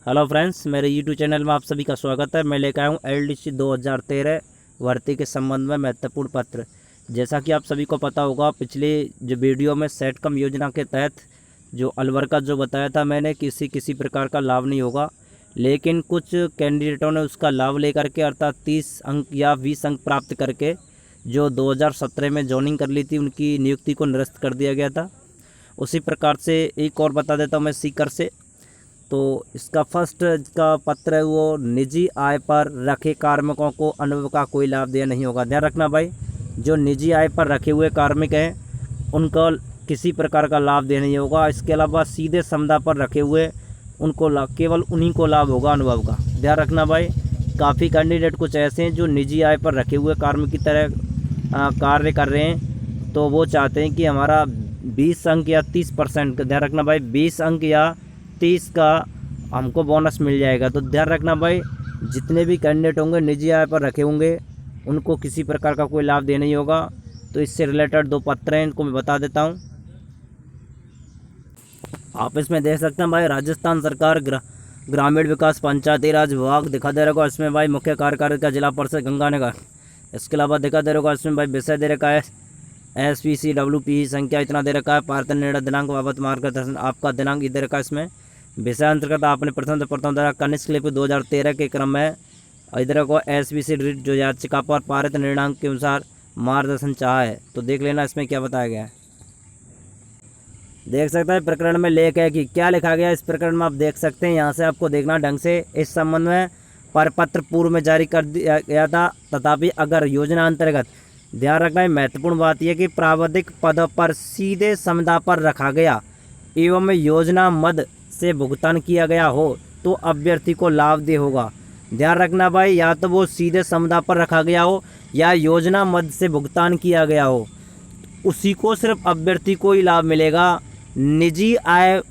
Hello friends, मेरे YouTube channel में आप सभी का स्वागत है। मैं लेकर आया हूँ LDC 2013 भर्ती के संबंध में महत्वपूर्ण पत्र। जैसा कि आप सभी को पता होगा, पिछले जो वीडियो में सेट कम योजना के तहत जो अलवर का जो बताया था मैंने, किसी प्रकार का लाभ नहीं होगा, लेकिन कुछ कैंडिडेटों ने उसका लाभ लेकर के अर्थात 30 अंक या 20 अंक प्राप्त करके जो 2017 में ज्वाइनिंग कर ली थी, उनकी नियुक्ति को निरस्त कर दिया गया था। उसी प्रकार से एक और बता देता हूँ मैं सीकर से। तो इसका फर्स्ट का पत्र है वो निजी आय पर रखे कार्मिकों को अनुभव का कोई लाभ दिया नहीं होगा। ध्यान रखना भाई, जो निजी आय पर रखे हुए कार्मिक हैं उनका किसी प्रकार का लाभ देना नहीं होगा। इसके अलावा सीधे समुदाय पर रखे हुए उनको लाभ, केवल उन्हीं को लाभ होगा अनुभव का। ध्यान रखना भाई, काफ़ी कैंडिडेट कुछ ऐसे हैं जो निजी आय पर रखे हुए कार्मिक की तरह कार्य कर रहे हैं, तो वो चाहते हैं कि हमारा 20 अंक या 30%, ध्यान रखना भाई, 20 अंक या 30 का हमको बोनस मिल जाएगा। तो ध्यान रखना भाई, जितने भी कैंडिडेट होंगे निजी आय पर रखे होंगे उनको किसी प्रकार का कोई लाभ देना ही होगा। तो इससे रिलेटेड 2 पत्र हैं, इनको मैं बता देता हूं। आप इसमें देख सकते हैं भाई, राजस्थान सरकार ग्रामीण विकास पंचायती राज विभाग दिखा दे रहा है इसमें भाई, मुख्य कार्यपालिका जिला परिषद गंगानगर। इसके अलावा दिखा दे रहा है इसमें भाई विषय दे रखा है SPCWP संख्या इतना दे रखा है, पार्थ निर्णय दिनांक बाबत मार्गदर्शन आपका दिनांक दे रखा है। इसमें विषय अंतर्गत आपने प्रथम द्वारा कनिष्ठ लिपि 2013 के क्रम में इधर को SPC जो याचिका पर पारित निर्णांक के अनुसार मार्गदर्शन चाहा है। तो देख लेना इसमें क्या बताया गया है। देख सकते हैं प्रकरण में लेख है कि क्या लिखा गया है। इस प्रकरण में आप देख सकते हैं, यहाँ से आपको देखना ढंग से। इस संबंध में परिपत्र पूर्व में जारी कर दिया गया था, तथापि अगर योजना अंतर्गत, ध्यान रखना है महत्वपूर्ण बात यह कि प्रावधिक पद पर सीधे समुदाय पर रखा गया एवं योजना मद से भुगतान किया गया हो तो अभ्यर्थी को लाभ दे होगा। ध्यान रखना भाई, या तो वो सीधे समुदाय पर रखा गया हो या योजना मद से भुगतान किया गया हो, उसी को सिर्फ अभ्यर्थी को ही लाभ मिलेगा। निजी आय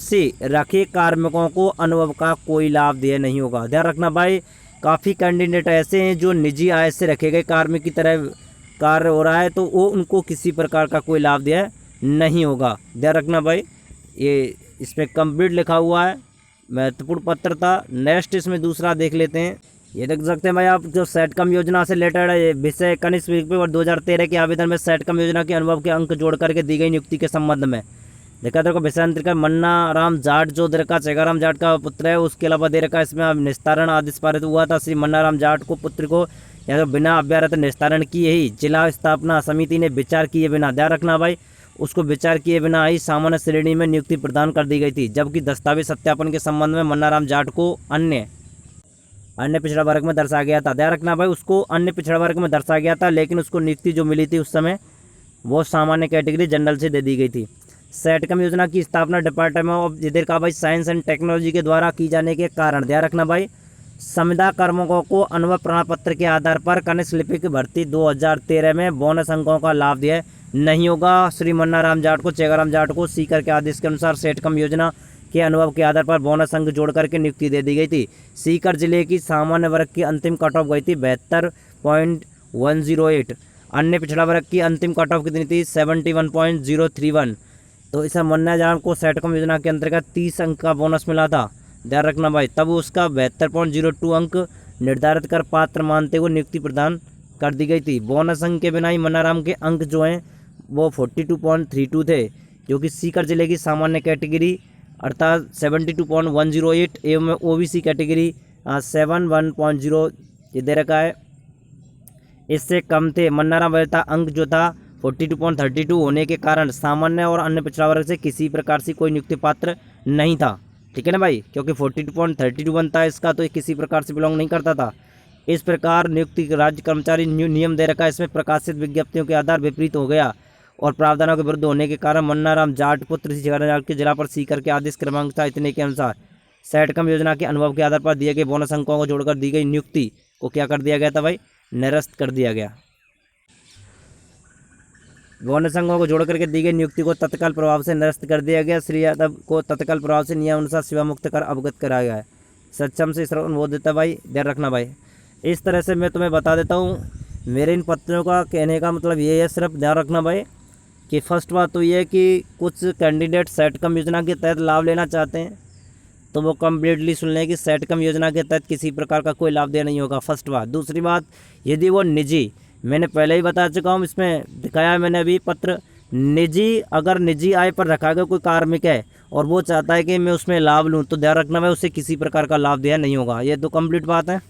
से रखे कार्मिकों को अनुभव का कोई लाभ दिया नहीं होगा। ध्यान रखना भाई, काफ़ी कैंडिडेट ऐसे हैं जो निजी आय से रखे गए कार्मिक की तरह कार्य हो रहा है, तो वो उनको किसी प्रकार का कोई लाभ दिया नहीं होगा। ध्यान रखना भाई, ये इसमें कंप्लीट लिखा हुआ है, महत्वपूर्ण पत्र था। नेक्स्ट इसमें दूसरा देख लेते हैं। ये देख सकते हैं भाई आप, जो सेट कम योजना से रिलेटेड है, विषय कनिष्ठ और 2013 के आवेदन में सेट कम योजना के अनुभव के अंक जोड़ करके दी गई नियुक्ति के संबंध में देखा देखो विषय अंतर्गत मन्ना राम जाट जो दे रखा चेगाराम जाट का पुत्र है। उसके अलावा दे रखा इसमें निस्तारण आदेश पारित हुआ था। श्री मन्ना राम जाट को पुत्र को या तो बिना अभ्यारत निस्तारण किए ही जिला स्थापना समिति ने विचार किए बिना, ध्यान रखना भाई, उसको विचार किए बिना ही सामान्य श्रेणी में नियुक्ति प्रदान कर दी गई थी। जबकि दस्तावेज सत्यापन के संबंध में मन्ना राम जाट को अन्य पिछड़ा वर्ग में दर्शाया गया था। ध्यान रखना भाई, उसको अन्य पिछड़ा वर्ग में दर्शाया गया था, लेकिन उसको नियुक्ति जो मिली थी उस समय वो सामान्य कैटेगरी जनरल से दे दी गई थी। सेट कम योजना की स्थापना डिपार्टमेंट ऑफ जिधर का भाई साइंस एंड टेक्नोलॉजी के द्वारा की जाने के कारण, ध्यान रखना भाई, संविदा कार्मिकों को अनुभव प्रमाण पत्र के आधार पर कनिष्ठ लिपिक भर्ती 2013 में बोनस अंकों का लाभ दिया नहीं होगा। श्री मन्ना राम जाट को चेगाराम जाट को सीकर के आदेश के अनुसार सेट कम योजना के अनुभव के आधार पर बोनस अंक जोड़ करके नियुक्ति दे दी गई थी। सीकर जिले की सामान्य वर्ग की अंतिम कट ऑफ गई थी 72.108। अन्य पिछड़ा वर्ग की अंतिम कट ऑफ कितनी थी? 71.031। तो इस मन्ना जाट को सेट कम योजना के अंतर्गत 30 अंक का बोनस मिला था। ध्यान रखना भाई, तब उसका 72.02 अंक निर्धारित कर पात्र मानते हुए नियुक्ति प्रदान कर दी गई थी। बोनस अंक के बिना ही मन्नाराम के अंक जो हैं वो 42.32 थे, जो कि सीकर जिले की सामान्य कैटेगरी अर्थात 72.108 एवं OBC कैटेगरी 71.0 ये दे रखा है, इससे कम थे। मन्नाराम वैधता अंक जो था 42.32 होने के कारण सामान्य और अन्य पिछड़ा वर्ग से किसी प्रकार से कोई नियुक्ति पात्र नहीं था। ठीक है ना भाई, क्योंकि 42.32 बनता है इसका, तो किसी प्रकार से बिलोंग नहीं करता था। इस प्रकार नियुक्ति राज्य कर्मचारी नियम दे रखा है, इसमें प्रकाशित विज्ञप्तियों के आधार विपरीत हो गया और प्रावधानों के विरुद्ध होने के कारण मन्ना राम जाट पुत्र जाट के जिला पर सीकर के आदेश क्रमांक था इतने के अनुसार सेट कम योजना के अनुभव के आधार पर दिए गए बोनस अंकों को जोड़कर दी गई नियुक्ति को क्या कर दिया गया था भाई? निरस्त कर दिया गया। बोनस अंकों को जोड़ करके दी गई नियुक्ति को तत्काल प्रभाव से निरस्त कर दिया गया। श्री यादव को तत्काल प्रभाव से नियमानुसार सेवा मुक्त कर अवगत कराया गया है। सक्षम से श्रवण वो देता भाई, ध्यान रखना भाई। इस तरह से मैं तुम्हें बता देता हूँ, मेरे इन पत्रों का कहने का मतलब ये है, सिर्फ ध्यान रखना भाई कि फर्स्ट बात तो ये है कि कुछ कैंडिडेट सेट कम योजना के तहत लाभ लेना चाहते हैं, तो वो कम्प्लीटली सुन लें कि सेट कम योजना के तहत किसी प्रकार का कोई लाभ देना नहीं होगा, फर्स्ट बात। दूसरी बात, यदि वो निजी, मैंने पहले ही बता चुका हूँ, इसमें दिखाया मैंने अभी पत्र, निजी, अगर निजी आय पर रखा गया कोई कार्मिक है और वो चाहता है कि मैं उसमें लाभ लूँ, तो ध्यान रखना भाई उसे किसी प्रकार का लाभ दिया नहीं होगा। ये तो कंप्लीट बात है।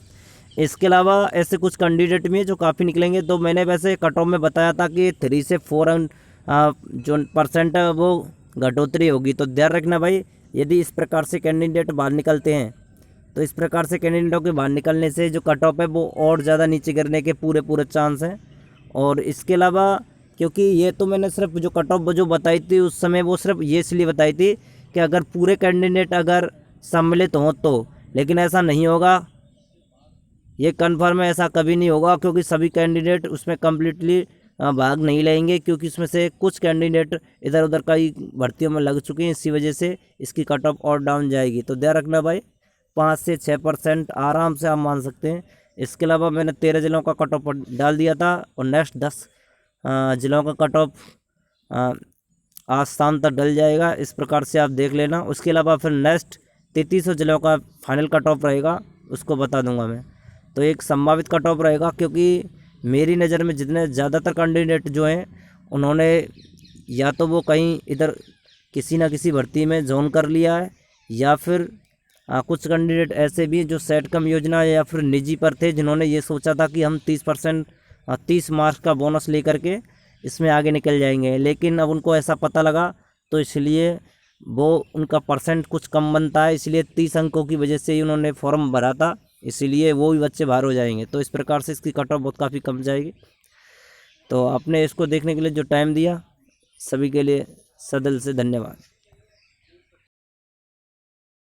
इसके अलावा ऐसे कुछ कैंडिडेट भी हैं जो काफ़ी निकलेंगे। तो मैंने वैसे कट ऑफ में बताया था कि 3 से 4 जो % वो घटोतरी होगी। तो ध्यान रखना भाई, यदि इस प्रकार से कैंडिडेट बाहर निकलते हैं तो इस प्रकार से कैंडिडेटों के बाहर निकलने से जो कट ऑफ है वो और ज़्यादा नीचे गिरने के पूरे चांस हैं। और इसके अलावा, क्योंकि ये तो मैंने सिर्फ जो कट ऑफ जो बताई थी उस समय, वो सिर्फ ये इसलिए बताई थी कि अगर पूरे कैंडिडेट अगर सम्मिलित हों तो, लेकिन ऐसा नहीं होगा, ये कन्फर्म है, ऐसा कभी नहीं होगा, क्योंकि सभी कैंडिडेट उसमें कम्प्लीटली भाग नहीं लेंगे, क्योंकि उसमें से कुछ कैंडिडेट इधर उधर कई भर्तियों में लग चुके हैं। इसी वजह से इसकी कट ऑफ और डाउन जाएगी। तो ध्यान रखना भाई, 5 से 6% आराम से आप मान सकते हैं। इसके अलावा मैंने 13 जिलों का कट ऑफ डाल दिया था और नेक्स्ट 10 जिलों का कट ऑफ आज शाम तक डल जाएगा। इस प्रकार से आप देख लेना। उसके अलावा फिर नेक्स्ट 3300 जिलों का फाइनल कट ऑफ रहेगा, उसको बता दूंगा मैं। तो एक संभावित कट ऑफ रहेगा, क्योंकि मेरी नज़र में जितने ज़्यादातर कैंडिडेट जो हैं उन्होंने या तो वो कहीं इधर किसी ना किसी भर्ती में जॉइन कर लिया है, या फिर कुछ कैंडिडेट ऐसे भी हैं जो सेट कम योजना या फिर निजी पर थे, जिन्होंने ये सोचा था कि हम 30 मार्क्स का बोनस लेकर के इसमें आगे निकल जाएंगे, लेकिन अब उनको ऐसा पता लगा, तो इसलिए वो उनका % कुछ कम बनता है, इसलिए 30 अंकों की वजह से ही उन्होंने फॉर्म भरा था, इसीलिए वो भी बच्चे बाहर हो जाएंगे। तो इस प्रकार से इसकी कट ऑफ बहुत काफ़ी कम जाएगी। तो आपने इसको देखने के लिए जो टाइम दिया, सभी के लिए सदिल से धन्यवाद।